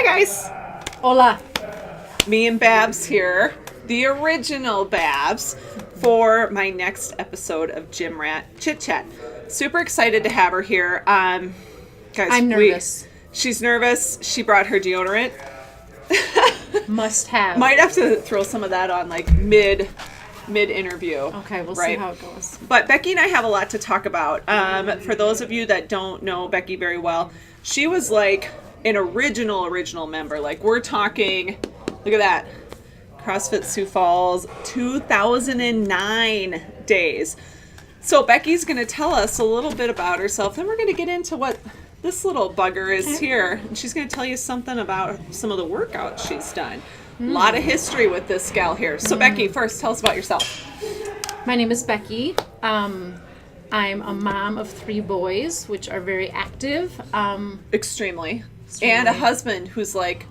guys. Hola. Me and Babs here, the original Babs, for my next episode of Gym Rat Chit Chat. Super excited to have her here. Guys, I'm nervous. She's nervous. She brought her deodorant. Must have. Might have to throw some of that on like mid interview. Okay, we'll see how it goes. But Becky and I have a lot to talk about. For those of you that don't know Becky very well, she was like an original member. Like we're talking, look at that, CrossFit Sioux Falls 2009 days. So Becky's going to tell us a little bit about herself. Then we're going to get into what this little bugger is here. And she's going to tell you something about some of the workouts she's done. A lot of history with this gal here. So Becky, first, tell us about yourself. My name is Becky. I'm a mom of 3 boys, which are very active. Extremely. And a husband who's like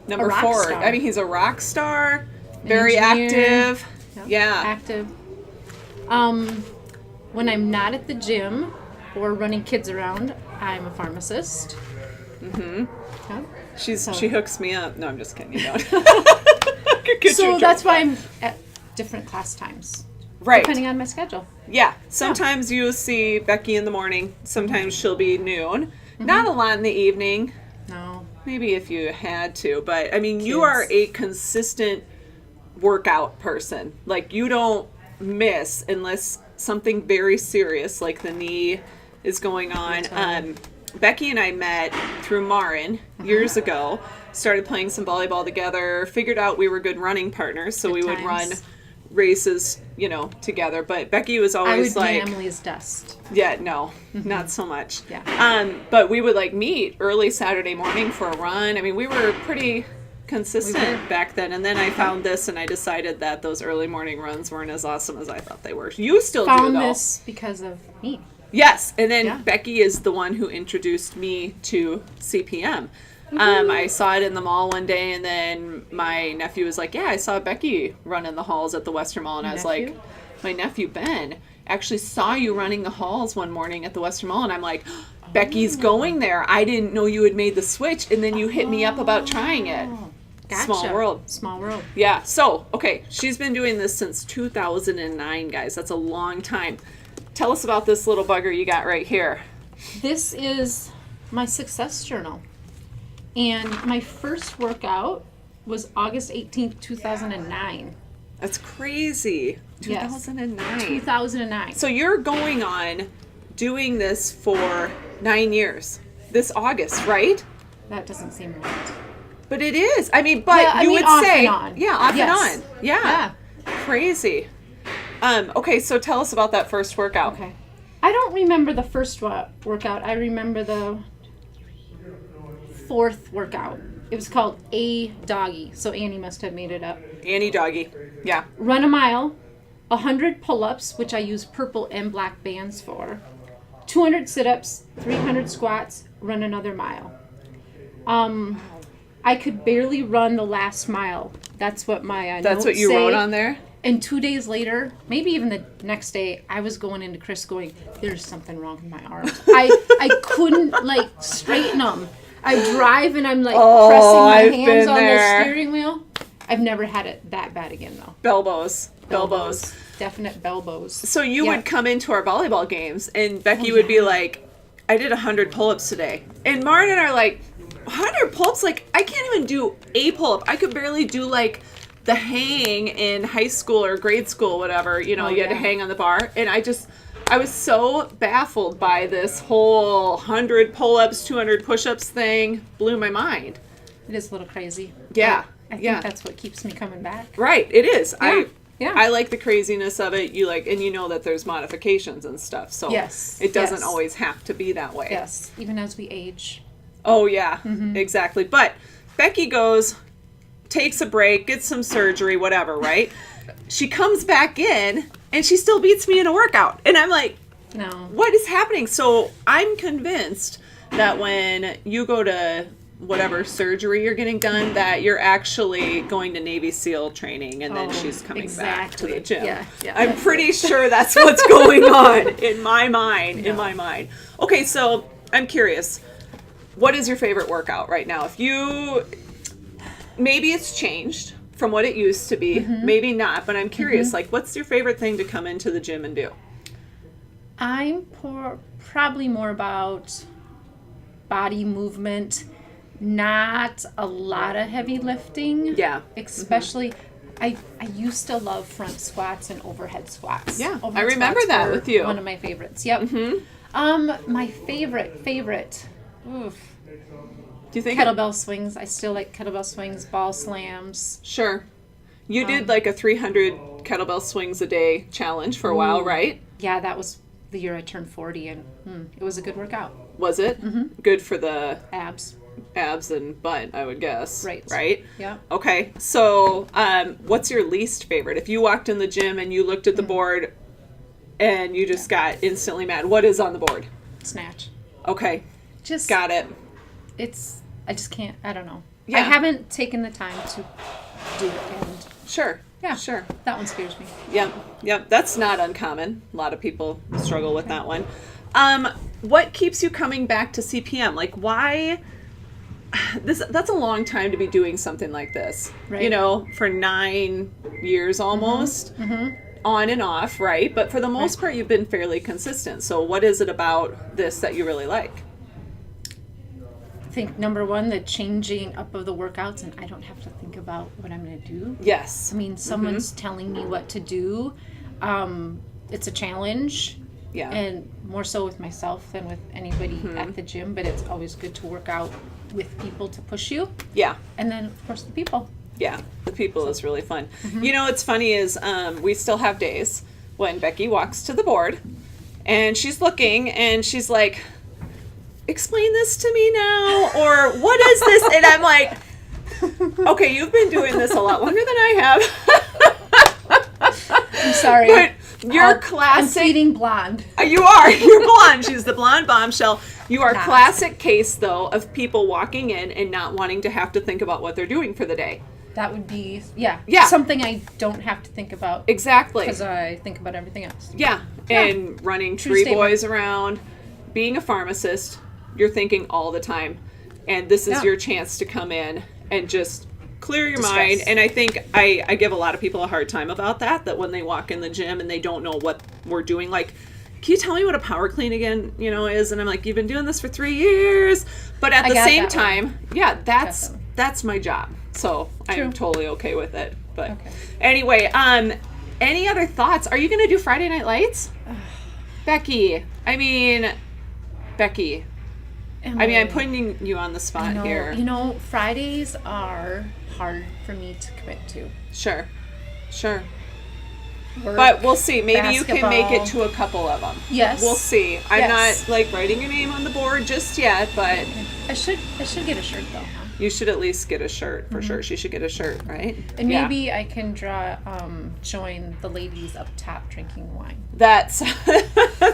number 4. Star. I mean, he's a rock star, very engineer. active. Yep, Yeah. active. When I'm not at the gym or running kids around, I'm a pharmacist. Mm-hmm. Yep. She hooks me up. No, I'm just kidding. You don't. So that's why I'm at different class times. Right. Depending on my schedule. Yeah. Sometimes you'll see Becky in the morning. Sometimes she'll be noon. Mm-hmm. Not a lot in the evening. No. Maybe if you had to. But, I mean, you are a consistent workout person. Like, you don't miss unless something very serious like the knee is going on. Becky and I met through Marin years ago, started playing some volleyball together, figured out we were good running partners, so we would run races, together. But Becky was always I would do Emily's dust. Yeah, no, not so much. Yeah. But we would meet early Saturday morning for a run. I mean, we were pretty consistent back then. And then I found this and I decided that those early morning runs weren't as awesome as I thought they were. You still do, though. Found this because of me. Yes, and then Becky is the one who introduced me to CPM. I saw it in the mall one day, and then my nephew was like, yeah, I saw Becky running the halls at the Western Mall, and I was like, my nephew Ben actually saw you running the halls one morning at the Western Mall, and I'm like, Becky's going there. I didn't know you had made the switch, and then you hit me up about trying it. Gotcha. Small world. Small world. Yeah, so, okay, she's been doing this since 2009, guys. That's a long time. Tell us about this little bugger you got right here. This is my success journal. And my first workout was August 18th, 2009. That's crazy. 2009. Yes. 2009. So you're going on doing this for 9 years. This August, right? That doesn't seem right. But it is. I mean, you would off say. And on. Yeah, off Yes. and on. Yeah. Crazy. Okay, so tell us about that first workout. Okay. I don't remember the first workout. I remember the 4th workout. It was called A Doggy. So Annie must have made it up. Annie Doggy. Yeah. Run a mile, 100 pull-ups, which I use purple and black bands for, 200 sit-ups, 300 squats, run another mile. I could barely run the last mile. That's what my That's what you wrote on there? And 2 days later, maybe even the next day, I was going into Chris going, there's something wrong with my arms. I couldn't, straighten them. I drive and I'm, pressing my hands on the steering wheel. I've never had it that bad again, though. Belbows. Definite belbows. So you would come into our volleyball games, and Becky would be like, I did 100 pull-ups today. And Martin and I are like, 100 pull-ups? I can't even do a pull-up. I could barely do, the hang in high school or grade school, whatever, you had to hang on the bar. And I was so baffled by this whole 100 pull-ups, 200 push-ups thing. Blew my mind. It is a little crazy. Yeah. I think that's what keeps me coming back. Right. It is. Yeah. I like the craziness of it. And you know that there's modifications and stuff. So it doesn't always have to be that way. Yes. Even as we age. Oh, yeah. Mm-hmm. Exactly. But Becky goes, takes a break, gets some surgery, whatever, right? She comes back in, and she still beats me in a workout. And I'm like, no. What is happening? So I'm convinced that when you go to whatever surgery you're getting done, that you're actually going to Navy SEAL training, and then she's coming back to the gym. Yeah. I'm pretty sure that's what's going on in my mind. Okay, so I'm curious. What is your favorite workout right now? If you, maybe it's changed from what it used to be, maybe not, but I'm curious, like, what's your favorite thing to come into the gym and do? I'm probably more about body movement, not a lot of heavy lifting. Yeah. Especially, I used to love front squats and overhead squats. Yeah, Overhead I remember squats that were with you. One of my favorites. Yep. My favorite. Oof. Do you think Kettlebell swings. I still like kettlebell swings, ball slams. Sure. You did like a 300 kettlebell swings a day challenge for a while, right? Yeah, that was the year I turned 40, and it was a good workout. Was it? Good for the Abs. and butt, I would guess. Right. Yeah. Okay. So, what's your least favorite? If you walked in the gym and you looked at the board and you just got instantly mad, what is on the board? Snatch. Okay. Just got it. I just can't, I don't know. Yeah. I haven't taken the time to do it, and Sure. yeah, Sure. that one scares me. Yep. That's not uncommon. A lot of people struggle with that one. What keeps you coming back to CPM? Like, why? That's a long time to be doing something like this. Right. You know, for 9 years almost, on and off, right? But for the most part, you've been fairly consistent. So what is it about this that you really like? I think number one, the changing up of the workouts, and I don't have to think about what I'm going to do. Yes. I mean, someone's telling me what to do. It's a challenge. Yeah. And more so with myself than with anybody at the gym, but it's always good to work out with people to push you. Yeah. And then, of course, the people. Yeah, the people is really fun. You know, what's funny is we still have days when Becky walks to the board and she's looking and she's like, explain this to me now, or what is this? And I'm like, okay, you've been doing this a lot longer than I have. I'm sorry. But you're classic. I'm feeding blonde. You are. You're blonde. She's the blonde bombshell. You are Nah. classic case, though, of people walking in and not wanting to have to think about what they're doing for the day. That would be, Yeah. something I don't have to think about. Exactly. Because I think about everything else. Yeah. And running True tree statement. boys around, being a pharmacist, you're thinking all the time. And this is Yeah. your chance to come in and just clear your Distress. mind. And I think I give a lot of people a hard time about that when they walk in the gym and they don't know what we're doing. Like, can you tell me what a power clean again, is? And I'm like, you've been doing this for 3 years. But at the same time, that's my job. So True. I'm totally okay with it. But Okay. anyway, any other thoughts? Are you going to do Friday Night Lights? Becky. I'm putting you on the spot here. Fridays are hard for me to commit to. Sure. Work, But we'll see. Maybe you can make it basketball. to a couple of them. Yes. We'll see. I'm Yes. not writing your name on the board just yet, but I should get a shirt though, huh? you should at least get a shirt for sure. She should get a shirt, right? And Yeah. maybe I can join the ladies up top drinking wine. That's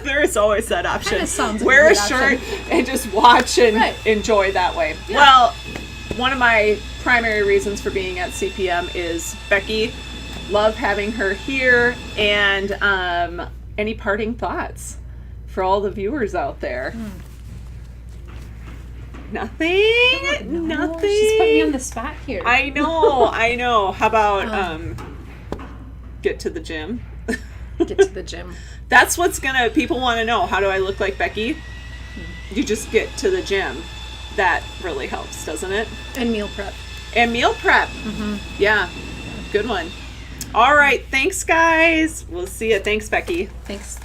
there is always that option. Kinda sounds like Wear a a good shirt option. and just watch and Right. enjoy that way. Yeah. Well, one of my primary reasons for being at CPM is Becky. Love having her here. And any parting thoughts for all the viewers out there? Nothing. Nothing. She's put me on the spot here. I know. How about get to the gym? Get to the gym. That's what's people want to know. How do I look like Becky? You just get to the gym. That really helps, doesn't it? And meal prep. And meal prep. Yeah. Good one. All right. Thanks, guys. We'll see you. Thanks, Becky. Thanks.